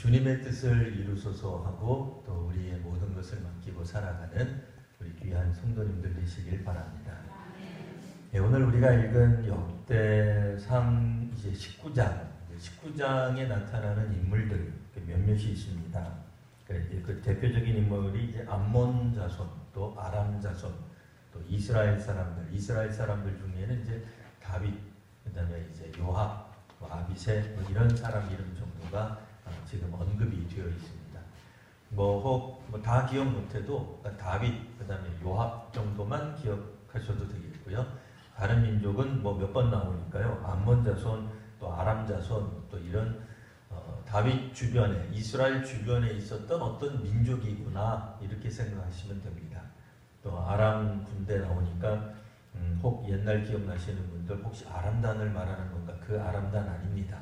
주님의 뜻을 이루소서 하고 또 우리의 모든 것을 맡기고 살아가는 우리 귀한 성도님들 되시길 바랍니다. 네, 오늘 우리가 읽은 역대상 이제 19장에 나타나는 인물들 몇몇이 있습니다. 그 대표적인 인물이 이제 암몬 자손, 또 아람 자손, 또 이스라엘 사람들 중에는 이제 다윗, 그다음에 이제 요압, 아비새 이런 사람 이름 정도가 지금 언급이 되어 있습니다. 다 기억 못해도 다윗, 그다음에 요압 정도만 기억하셔도 되겠고요. 다른 민족은 몇 번 나오니까요. 암몬 자손, 또 아람 자손, 또 이런 다윗 주변에, 이스라엘 주변에 있었던 어떤 민족이구나 이렇게 생각하시면 됩니다. 또 아람 군대 나오니까 혹 옛날 기억나시는 분들 혹시 아람단을 말하는 건가? 그 아람단 아닙니다.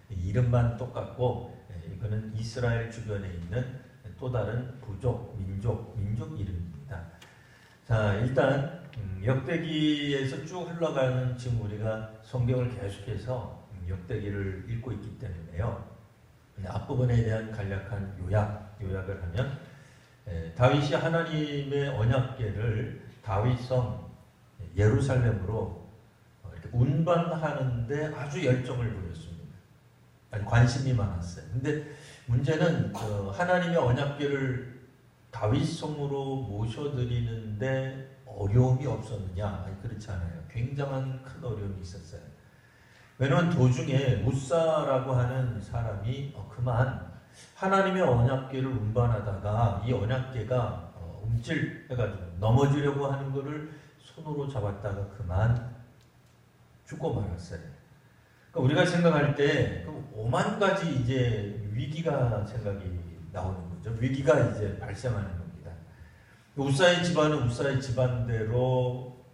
이름만 똑같고 이거는 이스라엘 주변에 있는 또 다른 부족, 민족 이름입니다. 자, 일단 역대기에서 쭉 흘러가는 지금 우리가 성경을 계속해서 역대기를 읽고 있기 때문에요. 앞부분에 대한 간략한 요약을 하면 다윗이 하나님의 언약궤를 다윗성 예루살렘으로 이렇게 운반하는데 아주 열정을 보였습니다. 아주 관심이 많았어요. 근데 문제는 하나님의 언약궤를 다윗성으로 모셔드리는데 어려움이 없었느냐? 아니, 그렇지 않아요. 굉장한 큰 어려움이 있었어요. 왜냐하면 도중에 무사라고 하는 사람이 그만 하나님의 언약궤를 운반하다가 이 언약궤가 움찔해가지고 넘어지려고 하는 것을 손으로 잡았다가 그만 죽고 말았어요. 그러니까 우리가 생각할 때 오만 가지 이제 위기가 생각이 나오는 거죠. 위기가 이제 발생하는 겁니다. 우사의 집안은 우사의 집안대로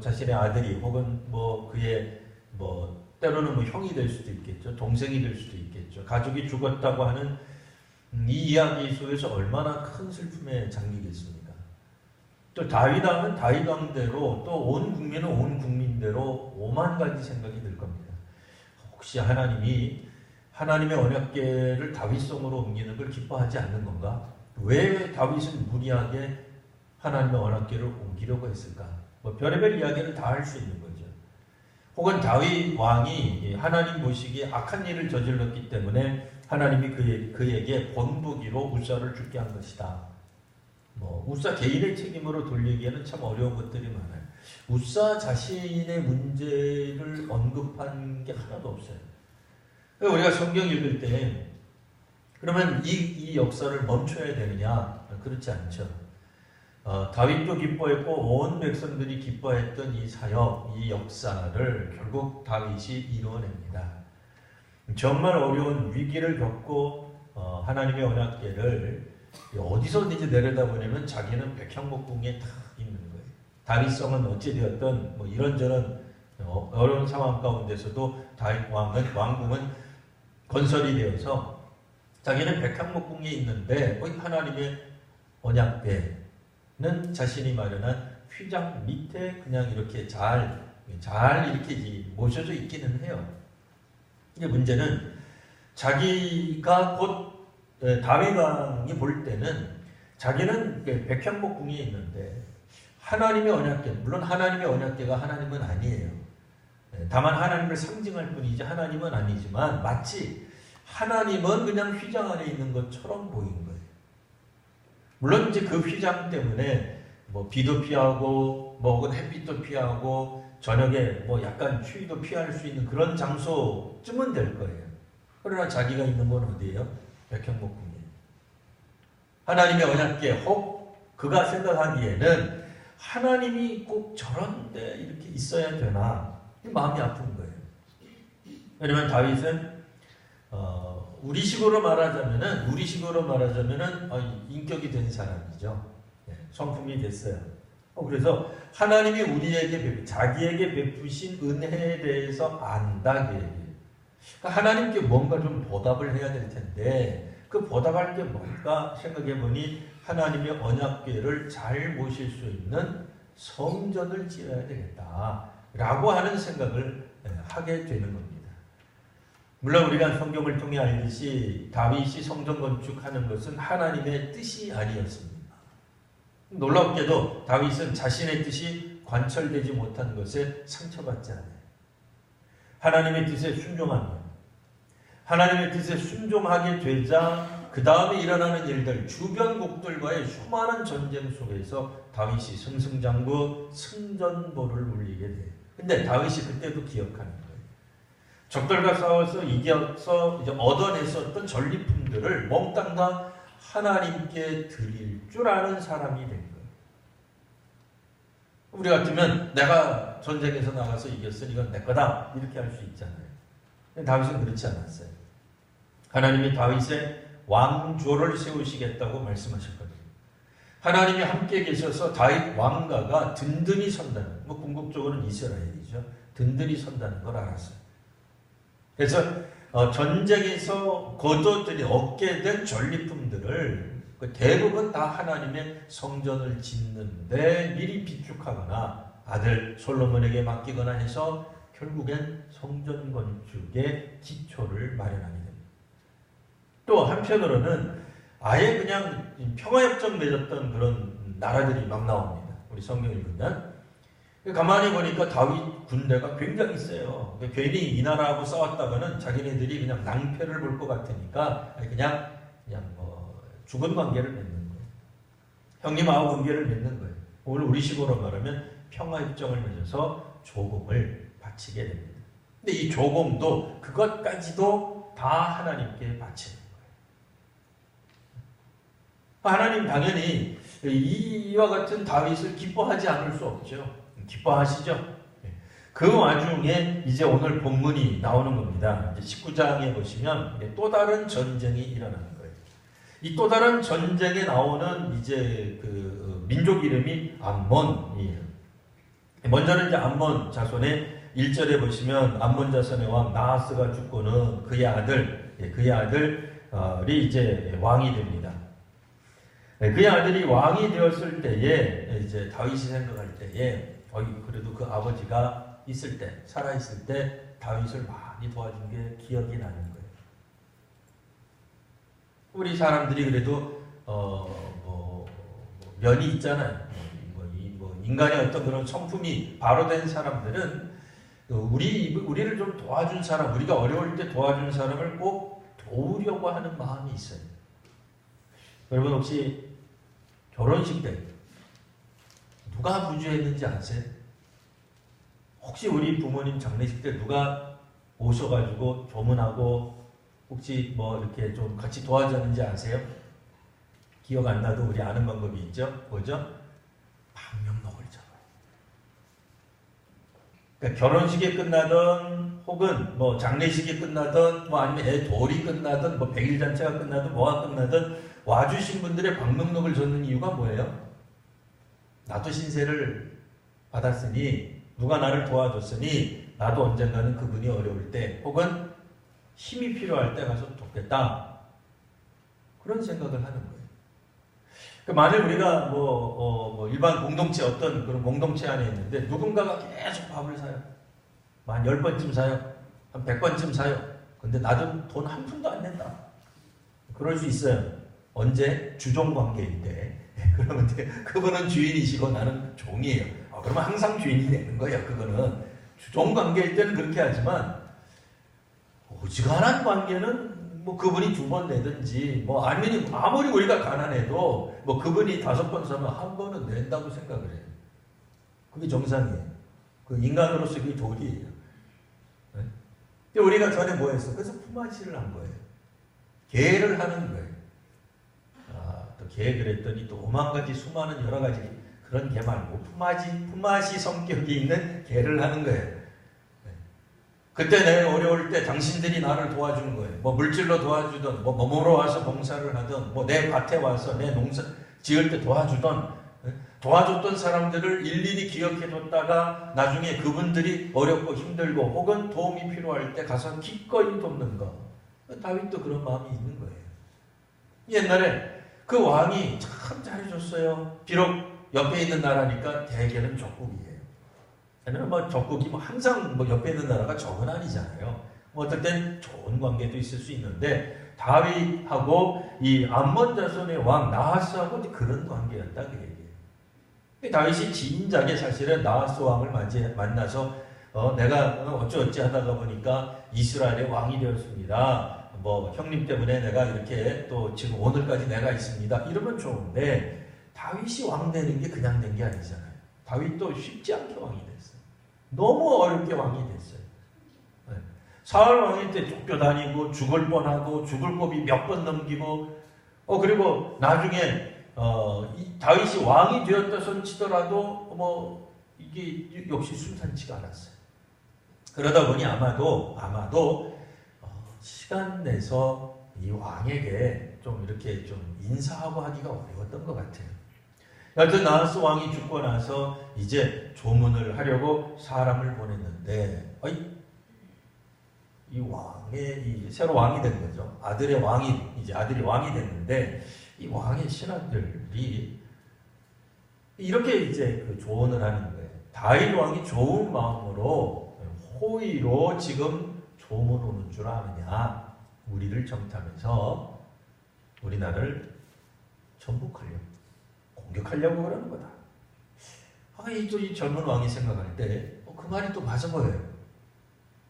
자신의 아들이 혹은 그의 때로는 형이 될 수도 있겠죠. 동생이 될 수도 있겠죠. 가족이 죽었다고 하는 이 이야기 속에서 얼마나 큰 슬픔에 잠기겠습니까? 또 다윗왕은 다윗왕대로 또 온 국민은 온 국민대로 오만 가지 생각이 들 겁니다. 혹시 하나님이 하나님의 언약궤를 다윗성으로 옮기는 걸 기뻐하지 않는 건가? 왜 다윗은 무리하게 하나님의 언약궤를 옮기려고 했을까? 별의별 이야기를 다 할 수 있는 거죠. 혹은 다윗 왕이 하나님 보시기에 악한 일을 저질렀기 때문에 하나님이 그에게 본보기로 우사를 죽게 한 것이다. 우사 개인의 책임으로 돌리기에는 참 어려운 것들이 많아요. 우사 자신의 문제를 언급한 게 하나도 없어요. 우리가 성경 읽을 때 그러면 이 역사를 멈춰야 되느냐? 그렇지 않죠. 다윗도 기뻐했고 온 백성들이 기뻐했던 이 사역, 이 역사를 결국 다윗이 이루어냅니다. 정말 어려운 위기를 겪고 하나님의 언약궤를 어디서든지 내려다보냐면 자기는 백향목궁에 딱 있는 거예요. 다윗성은 어찌되었던 이런저런 어려운 상황 가운데서도 다윗 왕궁은 건설이 되어서 자기는 백향목궁에 있는데 하나님의 언약궤는 자신이 마련한 휘장 밑에 그냥 이렇게 잘 이렇게 모셔져 있기는 해요. 근데 문제는 자기가 곧 다윗 왕이 볼 때는 자기는 백향목궁에 있는데 하나님의 언약궤, 물론 하나님의 언약궤가 하나님은 아니에요. 다만 하나님을 상징할 뿐이지 하나님은 아니지만 마치 하나님은 그냥 휘장 안에 있는 것처럼 보이는 거예요. 물론 이제 그 휘장 때문에 비도 피하고 혹은 햇빛도 피하고 저녁에 약간 추위도 피할 수 있는 그런 장소쯤은 될 거예요. 그러나 자기가 있는 건 어디예요? 백향목궁이에요. 하나님의 언약궤 혹 그가 생각하기에는 하나님이 꼭 저런 데 이렇게 있어야 되나 마음이 아픈 거예요. 왜냐하면 다윗은 우리식으로 말하자면은 인격이 된 사람이죠. 성품이 됐어요. 그래서 하나님이 우리에게 자기에게 베푸신 은혜에 대해서 안다 그 얘기예요. 그러니까 하나님께 뭔가 좀 보답을 해야 될 텐데 그 보답할 게 뭔가 생각해 보니 하나님의 언약궤를 잘 모실 수 있는 성전을 지어야 되겠다라고 하는 생각을 하게 되는 겁니다. 물론 우리가 성경을 통해 알듯이 다윗이 성전 건축하는 것은 하나님의 뜻이 아니었습니다. 놀랍게도 다윗은 자신의 뜻이 관철되지 못한 것에 상처받지 않아요. 하나님의 뜻에 순종하며 하나님의 뜻에 순종하게 되자 그 다음에 일어나는 일들, 주변국들과의 수많은 전쟁 속에서 다윗이 승승장구 승전보를 울리게 돼요. 근데 다윗이 그때도 기억하는 거예요. 적들과 싸워서 이겨서 이제 얻어냈었던 전리품들을 몽땅 다 하나님께 드릴 줄 아는 사람이 된 거예요. 우리 같으면 내가 전쟁에서 나가서 이겼으니 이건 내 거다 이렇게 할 수 있잖아요. 근데 다윗은 그렇지 않았어요. 하나님이 다윗의 왕조를 세우시겠다고 말씀하셨거든요. 하나님이 함께 계셔서 다윗 왕가가 든든히 선다는, 뭐 궁극적으로는 이스라엘이죠. 든든히 선다는 걸 알았어요. 그래서 전쟁에서 얻게 된 전리품들을 대부분 다 하나님의 성전을 짓는데 미리 비축하거나 아들 솔로몬에게 맡기거나 해서 결국엔 성전 건축의 기초를 마련하게 됩니다. 또 한편으로는 아예 그냥 평화협정 맺었던 그런 나라들이 막 나옵니다. 우리 성경을 읽으면 가만히 보니까 다윗 군대가 굉장히 세요. 괜히 이 나라하고 싸웠다가는 자기네들이 그냥 낭패를 볼 것 같으니까 그냥 죽은 관계를 맺는 거예요. 형님하고 관계를 맺는 거예요. 오늘 우리식으로 말하면 평화협정을 맺어서 조공을 바치게 됩니다. 근데 이 조공도 그것까지도 다 하나님께 바치는 거예요. 하나님 당연히 이와 같은 다윗을 기뻐하지 않을 수 없죠. 기뻐하시죠? 그 와중에 이제 오늘 본문이 나오는 겁니다. 이제 19장에 보시면 또 다른 전쟁이 일어나는 거예요. 이 또 다른 전쟁에 나오는 이제 그 민족 이름이 암몬이에요. 먼저는 이제 암몬 자손의 1절에 보시면 암몬 자손의 왕 나하스가 죽고는 그의 아들이 이제 왕이 됩니다. 그의 아들이 왕이 되었을 때에 이제 다윗이 생각할 때에 그래도 그 아버지가 있을 때, 살아있을 때 다윗을 많이 도와준 게 기억이 나는 거예요. 우리 사람들이 그래도 면이 있잖아요. 인간의 어떤 그런 성품이 바로 된 사람들은 우리를 좀 도와준 사람, 우리가 어려울 때 도와준 사람을 꼭 도우려고 하는 마음이 있어요. 여러분 혹시 결혼식 때 누가 부주했는지 아세요? 혹시 우리 부모님 장례식 때 누가 오셔가지고 조문하고 혹시 이렇게 좀 같이 도와줬는지 아세요? 기억 안 나도 우리 아는 방법이 있죠? 뭐죠? 방명록을 적어요. 그러니까 결혼식이 끝나든 혹은 장례식이 끝나든 아니면 애 돌이 끝나든 100일 잔치가 끝나든 뭐가 끝나든 와주신 분들의 방명록을 적는 이유가 뭐예요? 나도 신세를 받았으니 누가 나를 도와줬으니 나도 언젠가는 그분이 어려울 때 혹은 힘이 필요할 때 가서 돕겠다. 그런 생각을 하는 거예요. 만일 우리가 일반 공동체 어떤 그런 공동체 안에 있는데 누군가가 계속 밥을 사요. 한 10번쯤 사요. 한 100번쯤 사요. 근데 나도 돈 한 푼도 안 낸다. 그럴 수 있어요. 언제? 주종관계일 때. 그러면 그분은 주인이시고 나는 종이에요. 그러면 항상 주인이 되는 거예요. 그거는 주종관계일 때는 그렇게 하지만 어지간한 관계는 그분이 2번 내든지 아니면 아무리 우리가 가난해도 그분이 5번 사면 한 번은 낸다고 생각을 해요. 그게 정상이에요. 그 인간으로서 그게 도리예요. 근데 우리가 전에 뭐 했어? 그래서 품앗이를 한 거예요. 계를 하는 거예요. 또 개 그랬더니 또 5만 가지 수많은 여러 가지 그런 개 말고 품앗이 성격이 있는 개를 하는 거예요. 그때 내가 어려울 때 당신들이 나를 도와주는 거예요. 물질로 도와주든 몸으로 와서 봉사를 하든 내 밭에 와서 내 농사 지을 때 도와줬던 사람들을 일일이 기억해줬다가 나중에 그분들이 어렵고 힘들고 혹은 도움이 필요할 때 가서 기꺼이 돕는 거. 다윗도 그런 마음이 있는 거예요. 옛날에 그 왕이 참 잘해줬어요. 비록 옆에 있는 나라니까 대개는 적국이에요. 아니면 적국이 항상 옆에 있는 나라가 적은 아니잖아요. 어떨 땐 좋은 관계도 있을 수 있는데 다윗하고 이 암몬 자손의 왕 나하스하고 그런 관계였다 그 얘기예요. 다윗이 진작에 사실은 나하스 왕을 만나서 내가 어찌어찌 하다가 보니까 이스라엘의 왕이 되었습니다. 뭐 형님 때문에 내가 이렇게 또 지금 오늘까지 내가 있습니다. 이러면 좋은데 다윗이 왕 되는 게 그냥 된 게 아니잖아요. 다윗도 쉽지 않게 왕이 됐어요. 너무 어렵게 왕이 됐어요. 네. 사울 왕일 때 쫓겨다니고 죽을 뻔하고 죽을 고비 몇 번 넘기고 그리고 나중에 이 다윗이 왕이 되었다 손 치더라도 뭐 이게 역시 순탄치가 않았어요. 그러다 보니 아마도 시간 내서 이 왕에게 좀 이렇게 좀 인사하고 하기가 어려웠던 것 같아요. 여하튼 나하스 왕이 죽고 나서 이제 조문을 하려고 사람을 보냈는데 이 왕의 새로 왕이 된 거죠. 아들이 왕이 됐는데 이 왕의 신하들이 이렇게 이제 그 조언을 하는 거예요. 다윗 왕이 좋은 마음으로 호의로 지금 조문 오는 줄 아느냐? 우리를 정탐해서 우리나라를 정복하려고 공격하려고 그러는 거다. 이 젊은 왕이 생각할 때 그 말이 또 맞은 거예요.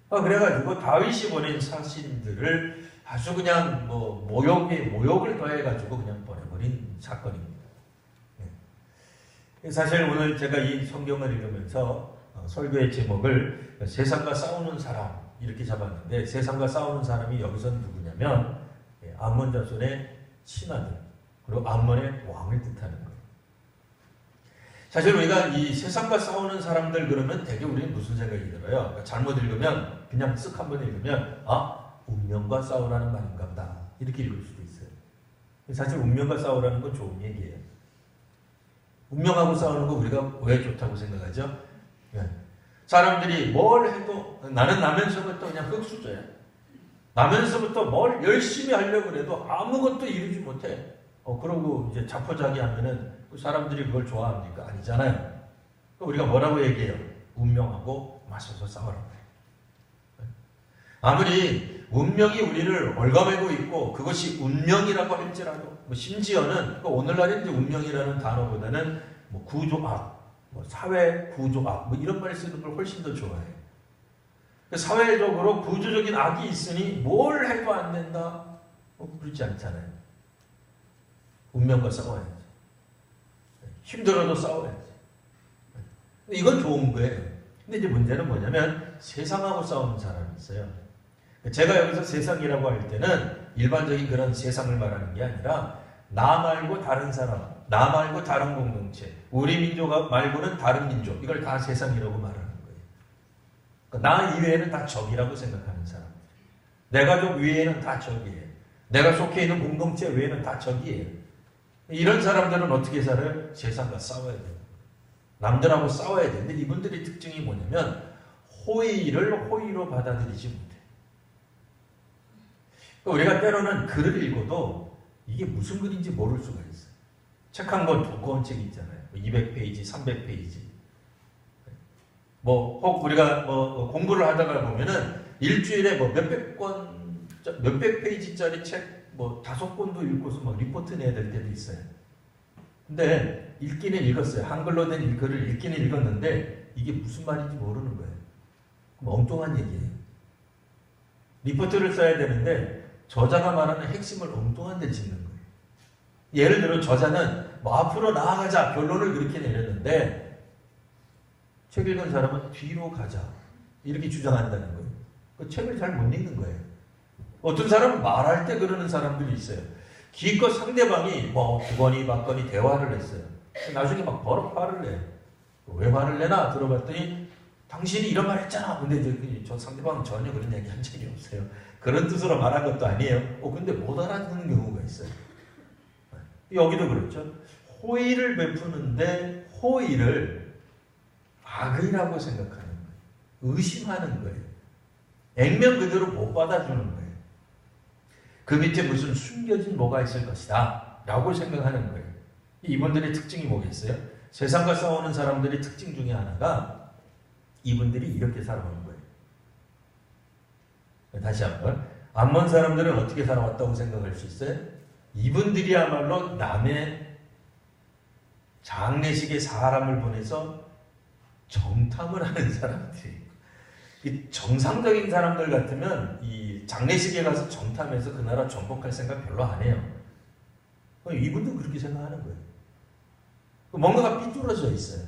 그래가지고 다윗이 보낸 사신들을 아주 그냥 뭐 모욕을 더해가지고 그냥 보내버린 사건입니다. 사실 오늘 제가 이 성경을 읽으면서 설교의 제목을 세상과 싸우는 사람 이렇게 잡았는데 세상과 싸우는 사람이 여기서는 누구냐면 암몬 자손의 신하들 그리고 암몬의 왕을 뜻하는 거예요. 사실 우리가 이 세상과 싸우는 사람들 그러면 대개 우리는 무슨 생각이 들어요? 그러니까 잘못 읽으면 그냥 쓱 한번 읽으면 운명과 싸우라는 말인가 보다 이렇게 읽을 수도 있어요. 사실 운명과 싸우라는 건 좋은 얘기예요. 운명하고 싸우는 거 우리가 왜 좋다고 생각하죠? 사람들이 뭘 해도 나는 나면서부터 그냥 흙수저야. 나면서부터 뭘 열심히 하려고 해도 아무것도 이루지 못해. 그러고 이제 자포자기하면은 사람들이 그걸 좋아합니까? 아니잖아요. 우리가 뭐라고 얘기해요? 운명하고 맞서서 싸우라고 해요. 아무리 운명이 우리를 얽어매고 있고 그것이 운명이라고 할지라도 심지어는 오늘날의 이제 운명이라는 단어보다는 구조악, 사회 구조악 이런 말 쓰는 걸 훨씬 더 좋아해요. 사회적으로 구조적인 악이 있으니 뭘 해도 안 된다? 그렇지 않잖아요. 운명과 싸워야지. 힘들어도 싸워야지. 이건 좋은 거예요. 근데 이제 문제는 뭐냐면 세상하고 싸우는 사람이 있어요. 제가 여기서 세상이라고 할 때는 일반적인 그런 세상을 말하는 게 아니라 나 말고 다른 사람, 나 말고 다른 공동체, 우리 민족 말고는 다른 민족 이걸 다 세상이라고 말하는 거예요. 그러니까 나 이외에는 다 적이라고 생각하는 사람. 내 가족 위에는 다 적이에요. 내가 속해 있는 공동체 외에는 다 적이에요. 이런 사람들은 어떻게 살아요? 세상과 싸워야 돼요. 남들하고 싸워야 돼요. 근데 이분들의 특징이 뭐냐면 호의를 호의로 받아들이지 못해요. 우리가 때로는 글을 읽어도 이게 무슨 글인지 모를 수가 있어요. 책 한 권 두꺼운 책 있잖아요. 200페이지, 300페이지. 혹 우리가 공부를 하다가 보면은 일주일에 몇백 페이지짜리 책 5권도 읽고서 리포트 내야 될 때도 있어요. 근데 읽기는 읽었어요. 한글로 된 글을 읽기는 읽었는데 이게 무슨 말인지 모르는 거예요. 엉뚱한 얘기예요. 리포트를 써야 되는데 저자가 말하는 핵심을 엉뚱한 데 짓는 거예요. 예를 들어 저자는 앞으로 나아가자 결론을 그렇게 내렸는데 책 읽은 사람은 뒤로 가자 이렇게 주장한다는 거예요. 그 책을 잘 못 읽는 거예요. 어떤 사람은 말할 때 그러는 사람들이 있어요. 기껏 상대방이 주거니 받거니 대화를 했어요. 나중에 버럭 화를 내요. 왜 화를 내나 들어봤더니 당신이 이런 말 했잖아. 근데 저 상대방은 전혀 그런 얘기 한 적이 없어요. 그런 뜻으로 말한 것도 아니에요. 근데 못 알아듣는 경우가 있어요. 여기도 그렇죠. 호의를 베푸는데 호의를 악의라고 생각하는 거예요. 의심하는 거예요. 액면 그대로 못 받아주는 거예요. 그 밑에 무슨 숨겨진 뭐가 있을 것이다 라고 생각하는 거예요. 이분들의 특징이 뭐겠어요? 세상과 싸우는 사람들의 특징 중에 하나가 이분들이 이렇게 살아오는 거예요. 다시 한번. 암몬 사람들은 어떻게 살아왔다고 생각할 수 있어요? 이분들이야말로 남의 장례식에 사람을 보내서 정탐을 하는 사람들이에요. 이 정상적인 사람들 같으면 이 장례식에 가서 정탐해서 그 나라 정복할 생각 별로 안 해요. 이분도 그렇게 생각하는 거예요. 뭔가가 삐뚤어져 있어요.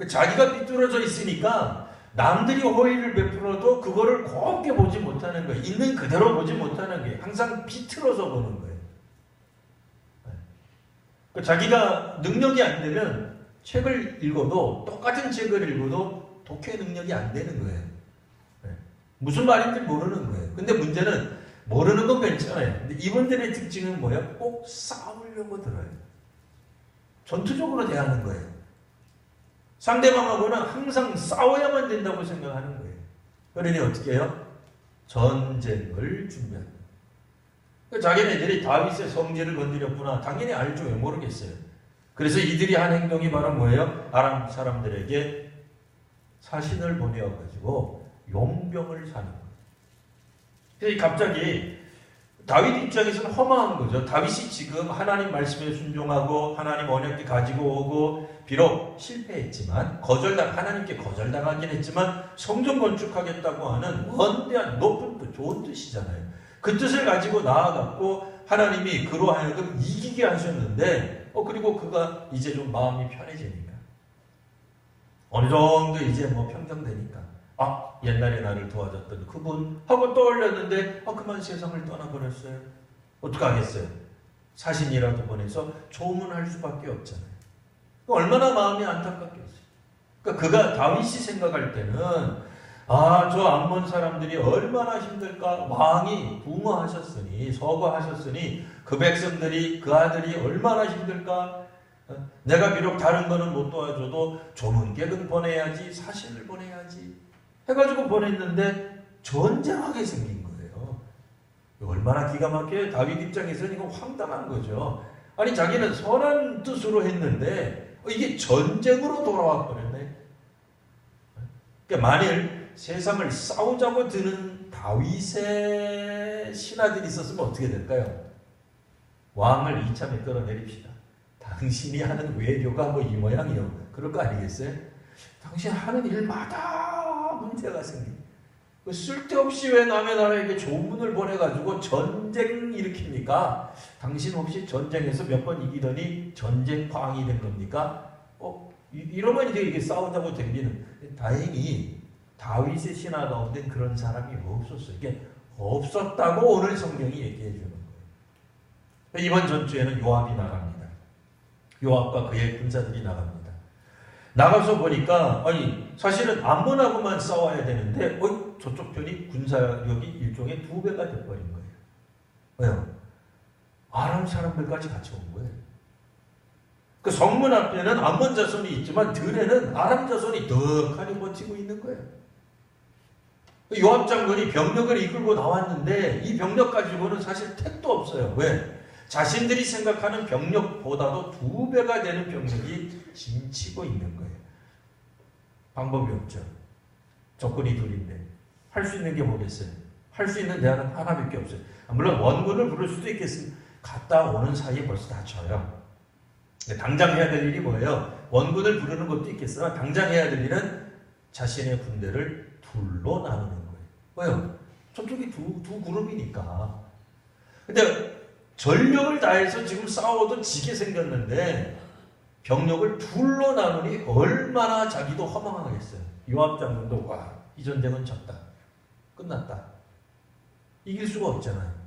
자기가 삐뚤어져 있으니까 남들이 호의를 베풀어도 그거를 곱게 보지 못하는 거예요. 있는 그대로 보지 못하는 거예요. 항상 비틀어서 보는 거예요. 자기가 능력이 안 되면 책을 읽어도 똑같은 책을 읽어도 독해 능력이 안 되는 거예요. 무슨 말인지 모르는 거예요. 근데 문제는 모르는 건 괜찮아요. 근데 이분들의 특징은 뭐예요? 꼭 싸우려고 들어요. 전투적으로 대하는 거예요. 상대방하고는 항상 싸워야만 된다고 생각하는 거예요. 그러니 어떻게 해요? 전쟁을 준비합니다. 자기네들이 다윗의 성질을 건드렸구나. 당연히 알죠. 왜 모르겠어요. 그래서 이들이 한 행동이 바로 뭐예요? 아람 사람들에게 사신을 보내어가지고 용병을 사는 거예요. 그래서 갑자기 다윗 입장에서는 허망한 거죠. 다윗이 지금 하나님 말씀에 순종하고 하나님 언약궤 가지고 오고 비록 실패했지만 하나님께 거절당하긴 했지만 성전 건축하겠다고 하는 원대한 높은 뜻, 좋은 뜻이잖아요. 그 뜻을 가지고 나아갔고 하나님이 그로 하여금 이기게 하셨는데 그리고 그가 이제 좀 마음이 편해지니까 어느 정도 이제 평정되니까 옛날에 나를 도와줬던 그분 하고 떠올렸는데 그만 세상을 떠나버렸어요. 어떡하겠어요? 사신이라도 보내서 조문할 수밖에 없잖아요. 얼마나 마음이 안타깝겠어요. 그가 다윗이 생각할 때는 저 암몬 사람들이 얼마나 힘들까. 왕이 붕어하셨으니 서거하셨으니 그 백성들이 그 아들이 얼마나 힘들까. 내가 비록 다른 거는 못 도와줘도 조문객은 보내야지, 사신을 보내야지 해가지고 보냈는데 전쟁하게 생긴 거예요. 얼마나 기가 막혀요. 다윗 입장에서는 이거 황당한 거죠. 아니 자기는 선한 뜻으로 했는데 이게 전쟁으로 돌아와 버렸네. 그러니까 만일 세상을 싸우자고 드는 다윗의 신하들이 있었으면 어떻게 될까요? 왕을 이참에 끌어내립시다. 당신이 하는 외교가 이 모양이요. 그럴 거 아니겠어요? 당신 하는 일마다 문제가 생깁니다. 쓸데없이 왜 남의 나라에게 조문을 보내가지고 전쟁 일으킵니까? 당신 혹시 전쟁에서 몇 번 이기더니 전쟁광이 된 겁니까? 이러면 이게 싸우자고 댕기는. 다행히 다윗의 신하 가운데 그런 사람이 없었어요. 이게 없었다고 오늘 성경이 얘기해 주는 거예요. 이번 전투에는 요압이 나갑니다. 요압과 그의 군사들이 나갑니다. 나가서 보니까 사실은 암몬하고만 싸워야 되는데 저쪽 편이 군사력이 일종의 2배가 돼버린 거예요. 왜요? 아람 사람들까지 같이 온 거예요. 그 성문 앞에는 암몬 자손이 있지만 들에는 아람 자손이 덕하니 버티고 있는 거예요. 요압 장군이 병력을 이끌고 나왔는데 이 병력 가지고는 사실 택도 없어요. 왜? 자신들이 생각하는 병력보다도 2배가 되는 병력이 짐치고 있는 거예요. 방법이 없죠. 조건이 둘인데 할 수 있는 게 뭐겠어요? 할 수 있는 대안은 하나밖에 없어요. 물론 원군을 부를 수도 있겠습니다. 갔다 오는 사이에 벌써 다쳐요. 당장 해야 될 일이 뭐예요? 원군을 부르는 것도 있겠으나 당장 해야 될 일은 자신의 군대를 둘로 나누는 거예요. 왜요? 저쪽이 두 그룹이니까. 근데 전력을 다해서 지금 싸워도 지게 생겼는데 병력을 둘로 나누니 얼마나 자기도 허망하겠어요. 요압 장군도 이 전쟁은 졌다. 끝났다. 이길 수가 없잖아요.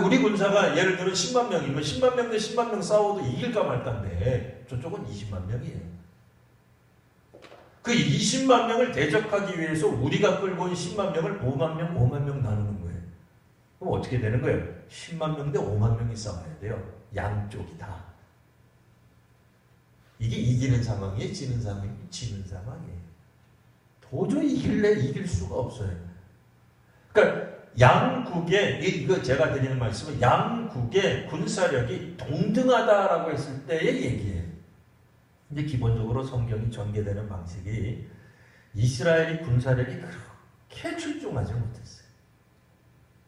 우리 군사가 예를 들어 10만 명이면 10만 명 대 10만 명 싸워도 이길까 말까인데 저쪽은 20만 명이에요. 그 20만 명을 대적하기 위해서 우리가 끌고 온 10만 명을 5만 명 나누는 거예요. 그럼 어떻게 되는 거예요? 10만 명 대 5만 명이 싸워야 돼요. 양쪽이 다. 이게 이기는 상황이에요? 지는 상황이에요? 지는 상황이에요. 도저히 이길 수가 없어요. 그러니까 양국의, 이거 제가 드리는 말씀은 양국의 군사력이 동등하다라고 했을 때의 얘기예요. 근데 기본적으로 성경이 전개되는 방식이 이스라엘이 군사력이 출중하지 못했어요.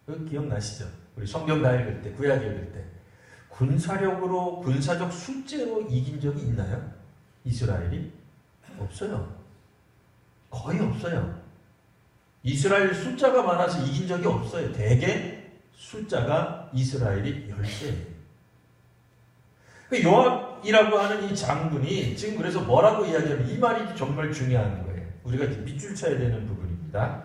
그 기억나시죠? 우리 성경 다 읽을 때, 구약 읽을 때 군사력으로, 군사적 숫자로 이긴 적이 있나요? 이스라엘이? 없어요. 거의 없어요. 이스라엘 숫자가 많아서 이긴 적이 없어요. 대개 숫자가 이스라엘이 10배예요. 요압이라고 하는 이 장군이 지금 그래서 뭐라고 이야기하면 이 말이 정말 중요한 거예요. 우리가 밑줄 쳐야 되는 부분입니다.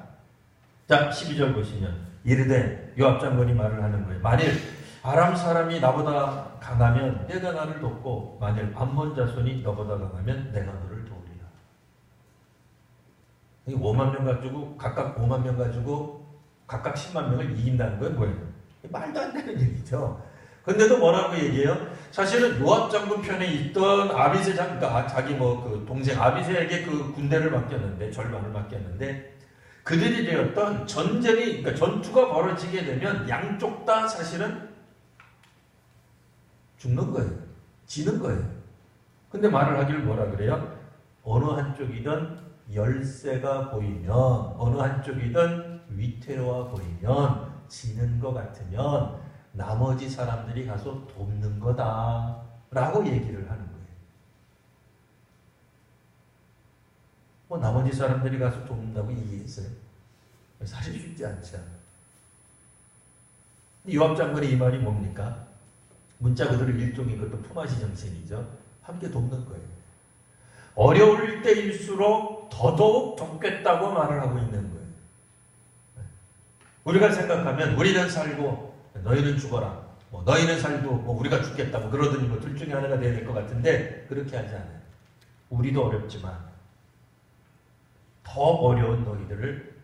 자, 12절 보시면 이르되 요압 장군이 말을 하는 거예요. 만일 아람 사람이 나보다 강하면 내가 나를 돕고 만일 암몬 자손이 너보다 강하면 내가 너를 도우리라. 5만 명 가지고 각각 5만 명 가지고 각각 10만 명을 이긴다는 건 뭐예요? 말도 안 되는 얘기죠. 근데도 뭐라고 얘기해요? 사실은 요압 장군 편에 있던 아비새 장군, 그러니까 자기 그 동생 아비새에게 그 군대를 맡겼는데, 절반을 맡겼는데, 그들이 되었던 전쟁이, 그러니까 전투가 벌어지게 되면 양쪽 다 사실은 죽는 거예요. 지는 거예요. 근데 말을 하기를 뭐라 그래요? 어느 한쪽이든 열세가 보이면, 어느 한쪽이든 위태로워 보이면, 지는 것 같으면 나머지 사람들이 가서 돕는 거다 라고 얘기를 하는 거예요. 나머지 사람들이 가서 돕는다고 이해했어요? 사실 쉽지 않죠. 요압 장군의 이 말이 뭡니까? 문자 그대로 일종의 것도 품앗이 정신이죠. 함께 돕는 거예요. 어려울 때일수록 더더욱 돕겠다고 말을 하고 있는 거예요. 우리가 생각하면 우리는 살고 너희는 죽어라. 너희는 살고 우리가 죽겠다. 그러더니 둘 중에 하나가 돼야 될 것 같은데 그렇게 하지 않아요. 우리도 어렵지만 더 어려운 너희들을,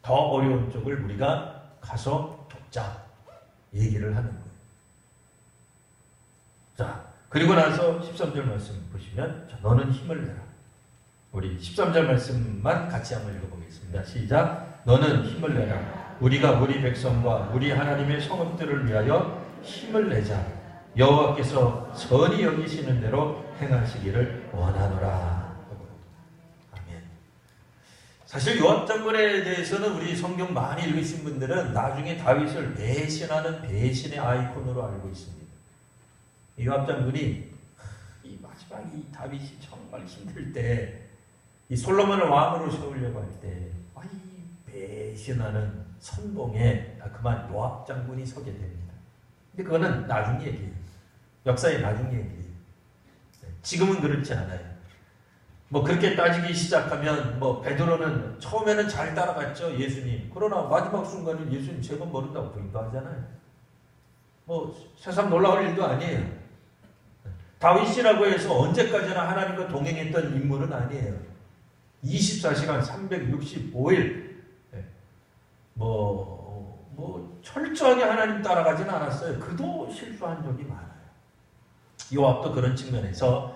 더 어려운 쪽을 우리가 가서 돕자 얘기를 하는 거예요. 자, 그리고 나서 13절 말씀 보시면 자, 너는 힘을 내라. 우리 13절 말씀만 같이 한번 읽어보겠습니다. 시작. 너는 힘을 내라. 우리가 우리 백성과 우리 하나님의 성읍들을 위하여 힘을 내자. 여호와께서 선히 여기시는 대로 행하시기를 원하노라. 아멘. 사실 요압 장군에 대해서는 우리 성경 많이 읽으신 분들은 나중에 다윗을 배신하는 배신의 아이콘으로 알고 있습니다. 요압 장군이 이 마지막 이 다윗이 정말 힘들 때 이 솔로몬을 왕으로 세우려고 할 때 이 배신하는 선봉에 그만 요압 장군이 서게 됩니다. 근데 그거는 나중 얘기예요. 역사의 나중 얘기예요. 지금은 그렇지 않아요. 그렇게 따지기 시작하면 베드로는 처음에는 잘 따라갔죠, 예수님. 그러나 마지막 순간에 예수님 죄건 모른다고 부인도 하잖아요. 세상 놀라울 일도 아니에요. 다윗이라고 해서 언제까지나 하나님과 동행했던 인물은 아니에요. 24시간 365일 철저하게 하나님 따라가지는 않았어요. 그도 실수한 적이 많아요. 요압도 그런 측면에서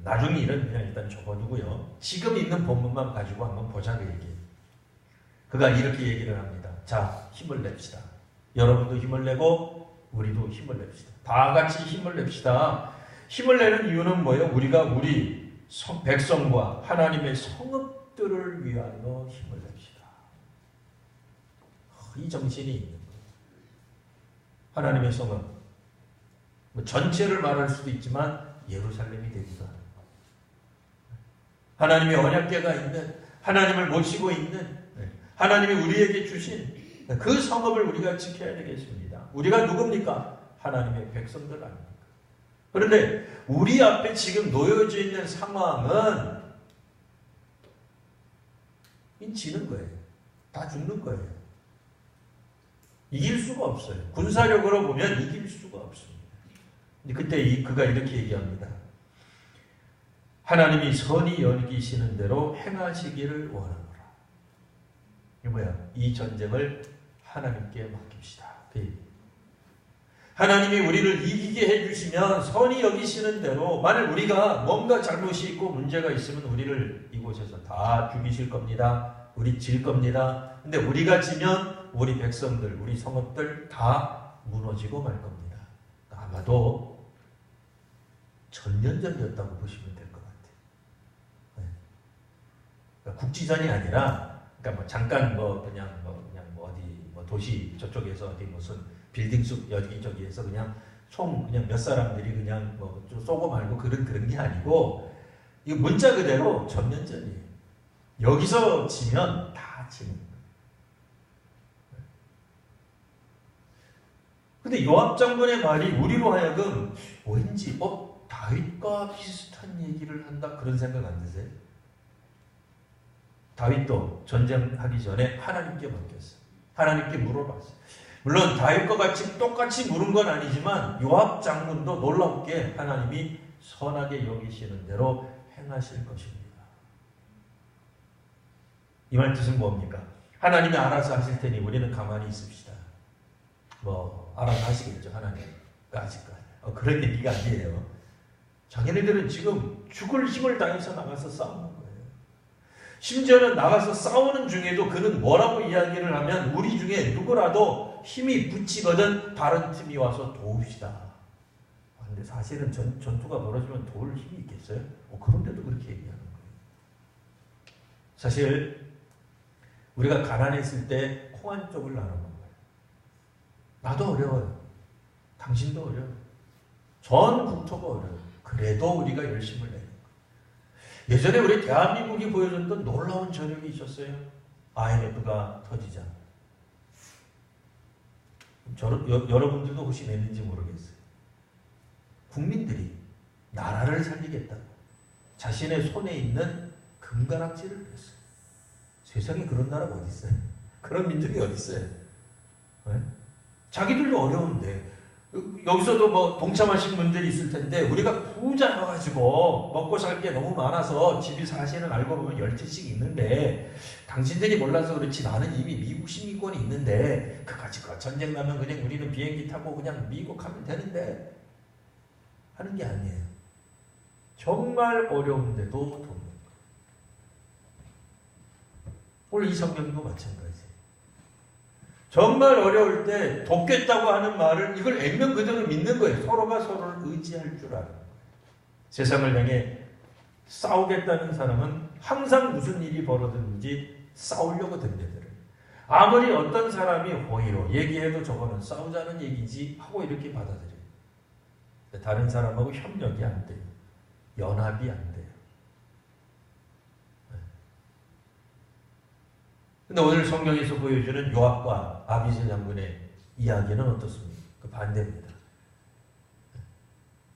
나중에 일은 그냥 일단 접어두고요. 지금 있는 본문만 가지고 한번 보자고 얘기해요. 그가 이렇게 얘기를 합니다. 자, 힘을 냅시다. 여러분도 힘을 내고 우리도 힘을 냅시다. 다 같이 힘을 냅시다. 힘을 내는 이유는 뭐예요? 우리가 우리 백성과 하나님의 성읍들을 위하여 힘을 냅시다. 이 정신이 있는 거예요. 하나님의 성읍. 전체를 말할 수도 있지만 예루살렘이 되기도 하는 거예요. 하나님의 언약궤가 있는, 하나님을 모시고 있는, 하나님이 우리에게 주신 그 성읍을 우리가 지켜야 되겠습니다. 우리가 누굽니까? 하나님의 백성들 아닙니까? 그런데 우리 앞에 지금 놓여져 있는 상황은 지는 거예요. 다 죽는 거예요. 이길 수가 없어요. 군사력으로 보면 이길 수가 없습니다. 그때 그가 이렇게 얘기합니다. 하나님이 선히 여기시는 대로 행하시기를 원하노라. 이 뭐야? 이 전쟁을 하나님께 맡깁시다. 하나님이 우리를 이기게 해주시면 선히 여기시는 대로, 만일 우리가 뭔가 잘못이 있고 문제가 있으면 우리를 이곳에서 다 죽이실 겁니다. 우리 질 겁니다. 근데 우리가 지면 우리 백성들, 우리 성읍들 다 무너지고 말 겁니다. 아마도 전년전이었다고 보시면 될 것 같아요. 그러니까 국지전이 아니라 그러니까 뭐 잠깐 그냥 어디 도시 저쪽에서 어디 무슨 빌딩숲 여기저기에서 그냥 그냥 몇 사람들이 그냥 좀 쏘고 말고 그런 게 아니고 이거 문자 그대로 전면전이에요. 여기서 지면 다 지는 거예요. 근데 요압 장군의 말이 우리로 하여금 왠지 다윗과 비슷한 얘기를 한다 그런 생각 안 드세요? 다윗도 전쟁하기 전에 하나님께 맡겼어요. 하나님께 물어봤어요. 물론 다윗과 같이 똑같이 물은 건 아니지만 요압 장군도 놀랍게 하나님이 선하게 여기시는 대로 행하실 것입니다. 이 말 뜻은 뭡니까? 하나님이 알아서 하실 테니 우리는 가만히 있읍시다. 알아서 하시겠죠, 하나님. 아직까지. 그런 얘기가 아니에요. 자기네들은 지금 죽을 힘을 다해서 나가서 싸우는 거예요. 심지어는 나가서 싸우는 중에도 그는 뭐라고 이야기를 하면 우리 중에 누구라도 힘이 붙이거든 다른 팀이 와서 도웁시다. 근데 사실은 전투가 벌어지면 도울 힘이 있겠어요? 그런데도 그렇게 얘기하는 거예요. 사실 우리가 가난했을 때 콩 한 쪽을 나누는 거예요. 나도 어려워요. 당신도 어려워요. 전 국토가 어려워요. 그래도 우리가 열심을 내는 거예요. 예전에 우리 대한민국이 보여줬던 놀라운 저력이 있었어요. IMF가 터지자. 여러분들도 혹시 냈는지 모르겠어요. 국민들이 나라를 살리겠다고 자신의 손에 있는 금가락지를 뺐어요. 세상에 그런 나라가 어디 있어요? 그런 민족이 어디 있어요? 네? 자기들도 어려운데 여기서도 동참하신 분들이 있을 텐데 우리가 부자여가지고 먹고 살 게 너무 많아서 집이 사실은 알고 보면 10채씩 있는데 당신들이 몰라서 그렇지 나는 이미 미국 시민권이 있는데 그까짓 거 전쟁 나면 그냥 우리는 비행기 타고 그냥 미국 가면 되는데 하는 게 아니에요. 정말 어려운데도 돕는 거. 오늘 이 성경도 마찬가지예요. 정말 어려울 때 돕겠다고 하는 말을 이걸 액면 그대로 믿는 거예요. 서로가 서로를 의지할 줄 아는 거예요. 세상을 향해 싸우겠다는 사람은 항상 무슨 일이 벌어졌는지 싸우려고 든대더래요. 아무리 어떤 사람이 호의로 얘기해도 저거는 싸우자는 얘기지 하고 이렇게 받아들여요. 다른 사람하고 협력이 안 돼요. 연합이 안 돼요. 근데 오늘 성경에서 보여주는 요압과 아비새 장군의 이야기는 어떻습니까? 그 반대입니다.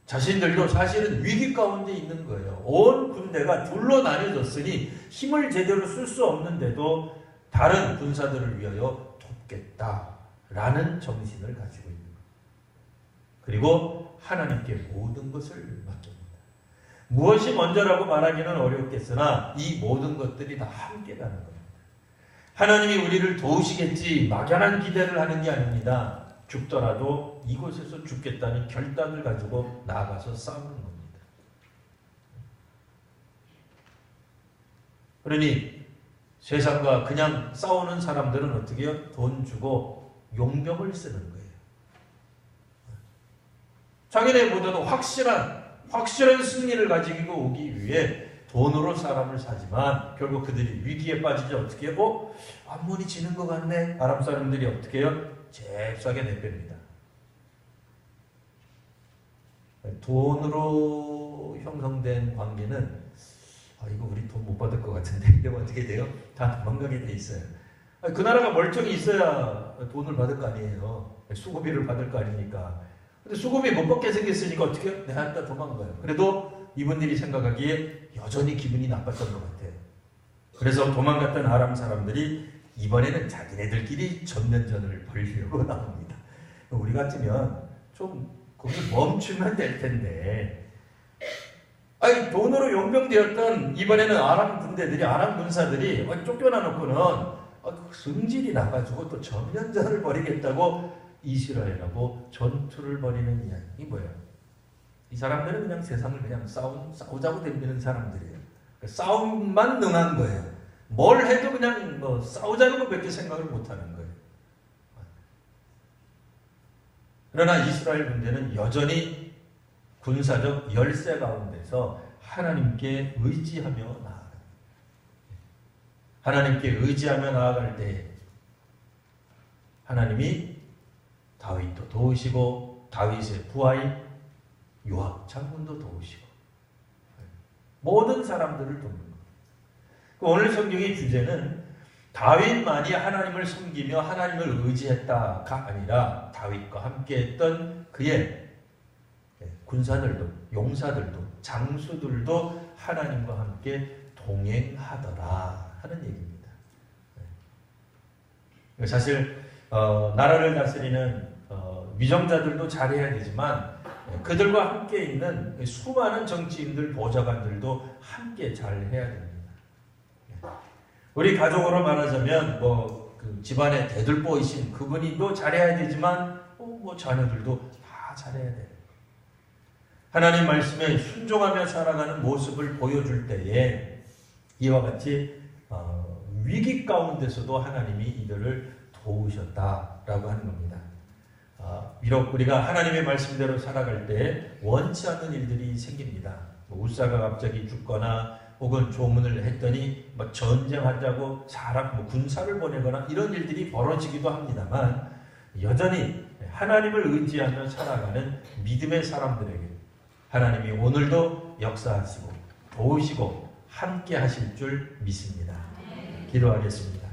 자신들도 사실은 위기 가운데 있는 거예요. 온 군대가 둘로 나뉘어졌으니 힘을 제대로 쓸 수 없는데도 다른 군사들을 위하여 돕겠다라는 정신을 가지고 있는 거예요. 그리고 하나님께 모든 것을 맡깁니다. 무엇이 먼저라고 말하기는 어렵겠으나 이 모든 것들이 다 함께 가는 겁니다. 하나님이 우리를 도우시겠지 막연한 기대를 하는 게 아닙니다. 죽더라도 이곳에서 죽겠다는 결단을 가지고 나아가서 싸우는 겁니다. 그러니 세상과 그냥 싸우는 사람들은 어떻게 해요? 돈 주고 용병을 쓰는 거예요. 자기네보다도 확실한 승리를 가지고 오기 위해 돈으로 사람을 사지만 결국 그들이 위기에 빠지지 어떻게 해요? 암몬이 지는 것 같네. 아람 사람들이 어떻게 해요? 잽싸게 내뺍니다. 돈으로 형성된 관계는 이거 우리 돈 못 받을 것 같은데 이러면 어떻게 돼요? 다 도망가게 돼 있어요. 그 나라가 멀쩡히 있어야 돈을 받을 거 아니에요. 수고비를 받을 거 아닙니까? 근데 수고비 못 받게 생겼으니까 어떻게 해요? 내가 도망가요. 그래도 이분들이 생각하기에 여전히 기분이 나빴던 것 같아요. 그래서 도망갔던 아람 사람들이 이번에는 자기네들끼리 전면전을 벌이려고 나옵니다. 우리 같으면 좀 거기 멈추면 될 텐데 돈으로 용병되었던 이번에는 아람 군대들이 아람 군사들이 쫓겨나 놓고는 성질이 나가지고 또 전면전을 벌이겠다고 이스라엘하고 전투를 벌이는 이야기. 뭐예요? 이 사람들은 그냥 세상을 그냥 싸우자고 덤비는 사람들이에요. 싸움만 능한 거예요. 뭘 해도 그냥 싸우자는 것밖에 생각을 못하는 거예요. 그러나 이스라엘 군대는 여전히 군사적 열세 가운데서 하나님께 의지하며 나아갑니다. 하나님께 의지하며 나아갈 때 하나님이 다윗도 도우시고 다윗의 부하인 요압 장군도 도우시고 모든 사람들을 돕는 것. 오늘 성경의 주제는 다윗만이 하나님을 섬기며 하나님을 의지했다가 아니라 다윗과 함께했던 그의 군사들도 용사들도 장수들도 하나님과 함께 동행하더라 하는 얘기입니다. 사실 나라를 다스리는 위정자들도 잘해야 되지만 그들과 함께 있는 수많은 정치인들, 보좌관들도 함께 잘해야 됩니다. 우리 가족으로 말하자면 그 집안의 대들보이신 그분이 또 잘해야 되지만 자녀들도 다 잘해야 돼요. 하나님 말씀에 순종하며 살아가는 모습을 보여줄 때에 이와 같이 위기 가운데서도 하나님이 이들을 도우셨다라고 하는 겁니다. 비록 우리가 하나님의 말씀대로 살아갈 때 원치 않는 일들이 생깁니다. 울사가 갑자기 죽거나 혹은 조문을 했더니 전쟁하자고 사람 군사를 보내거나 이런 일들이 벌어지기도 합니다만 여전히 하나님을 의지하며 살아가는 믿음의 사람들에게 하나님이 오늘도 역사하시고 도우시고 함께 하실 줄 믿습니다. 기도하겠습니다.